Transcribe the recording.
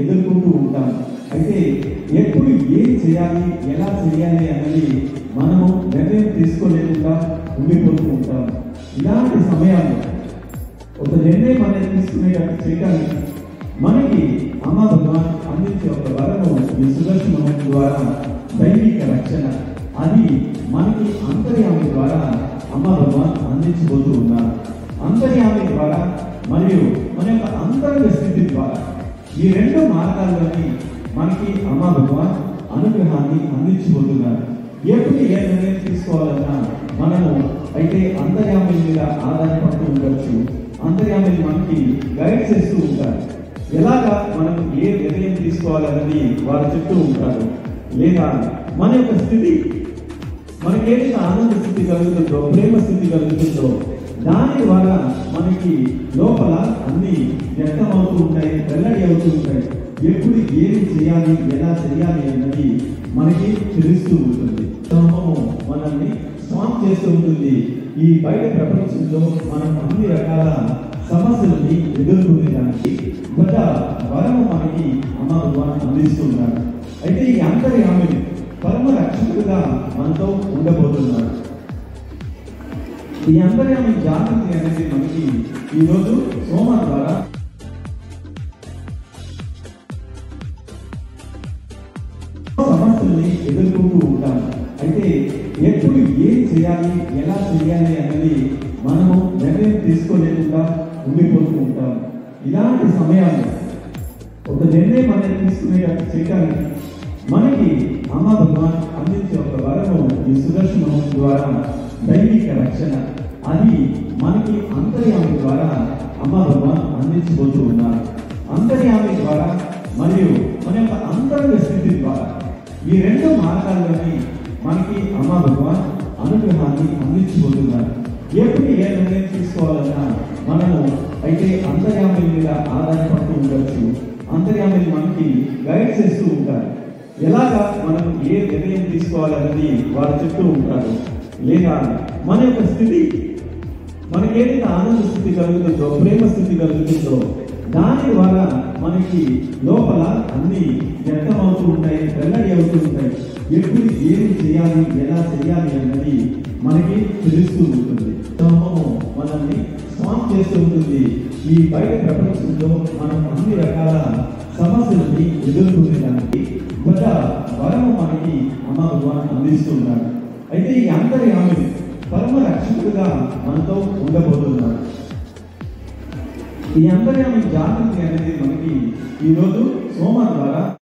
ఎదుర్కొంటూ ఉంటాం. అయితే ఎప్పుడు ఏం చేయాలి, ఎలా చేయాలి అన్నది మనము నిర్ణయం తీసుకోలేకుండా ఉండిపోతూ ఉంటాం. ఇలాంటి సమయాల్లో ఒక నిర్ణయం అనేది తీసుకునేటట్టు చేయడానికి మనకి అమ్మ భగవాన్ అందించే ఒక వరము ఈ సుదర్శన హోమం ద్వారా దైవిక రక్షణ. అది మనకి అంతర్యామి ద్వారా అమ్మ భగవాన్ అందించబోతూ ఉన్నారు. అంతర్యామి ద్వారా మరియు మన యొక్క అంతరంగ స్థితి ద్వారా ఈ రెండు మార్గాల్లోని మనకి అమ్మ భగవాన్ అనుగ్రహాన్ని అందించబోతున్నారు. ఎప్పుడు ఏ నిర్ణయం తీసుకోవాలన్నా మనము అయితే అంతర్యామి మీద ఆధారపడుతూ ఉండొచ్చు. అంతర్యామి మనకి గైడ్ చేస్తూ ఉంటారు. ఎలాగా మనం ఏ నిర్ణయం తీసుకోవాలన్నది వారు చెప్తూ ఉంటారు. లేదా మన యొక్క స్థితి, మనకేదైతే ఆనంద స్థితి కలుగుతుందో, ప్రేమ స్థితి కలుగుతుందో దాని ద్వారా మనకి లోపల అన్ని వ్యక్తమవుతూ ఉంటాయి, వెల్లడి అవుతూ ఉంటాయి. ఎప్పుడు ఏమి చేయాలి, ఎలా చేయాలి అన్నది మనకి తెలుస్తూ ఉంటుంది. మనల్ని స్వామ్ చేస్తూ ఉంటుంది. ఈ బయట ప్రపంచంలో మనం అన్ని రకాల సమస్యలని ఎదుర్కొనేదానికి గొప్ప వరము మనకి అమ్మ భగవాన్ అందిస్తున్నారు. అయితే ఈ అంతర్యామిని పరమ రక్షకుడుగా మనతో ఉండబోతున్నారు. ఈ అంతర్యామి జాగృతి అనేది మనకి ఈరోజు సోమ ద్వారా సమస్యల్ని ఎదుర్కొంటూ ఉంటాం. అయితే ఎప్పుడు ఏం చేయాలి, ఎలా చేయాలి అన్నది మనము నిర్ణయం తీసుకోలేకుండా ఉండిపోతూ ఉంటాం. ఇలాంటి సమయాల్లో ఒక నిర్ణయం అనేది తీసుకునేటట్టు చేయడానికి మనకి అమ్మ భగవాన్ అందించే ఒక వరము ఈ సుదర్శన హోమం ద్వారా దైవిక రక్షణ. అది మనకి అంతర్యామి ద్వారా అమ్మ భగవాన్ అందించబోతూ ఉన్నారు. అంతర్యామి ద్వారా మరియు మన యొక్క అంతరంగ స్థితి ద్వారా ఈ రెండు మార్గాల్లోని మనకి అమ్మ భగవాన్ అనుగ్రహాన్ని అందించబోతున్నారు. ఎప్పుడు ఏ నిర్ణయం తీసుకోవాలన్నా మనము అయితే అంతర్యామి మీద ఆధారపడుతూ ఉండొచ్చు. అంతర్యామి మనకి గైడ్ చేస్తూ ఉంటారు. ఎలాగా మనం ఏ నిర్ణయం తీసుకోవాలన్నది వారు చెప్తూ ఉంటారు. లేదా మన యొక్క స్థితి, మనకేదైతే ఆనంద స్థితి కలుగుతుందో, ప్రేమ స్థితి కలుగుతుందో దాని ద్వారా మనకి లోపల అన్ని వ్యక్తమవుతూ ఉంటాయి, వెల్లడి అవుతూ ఉంటాయి. ఎప్పుడు ఏమి చేయాలి, ఎలా చేయాలి అన్నది మనకి తెలుస్తూ ఉంటుంది. మనల్ని స్వామ్ చేస్తూ ఉంటుంది. ఈ బయట ప్రపంచంలో మనం అన్ని రకాల సమస్యలని ఎదుర్కొనేదానికి గొప్ప వరము మనకి అమ్మ భగవాన్ అందిస్తున్నారు. అయితే ఈ అంతర్యామిని పరమ రక్షకుడుగా మనతో ఉండబోతున్నారు. ఈ అంతర్యామి జాగృతి అనేది మనకి ఈరోజు సోమ ద్వారా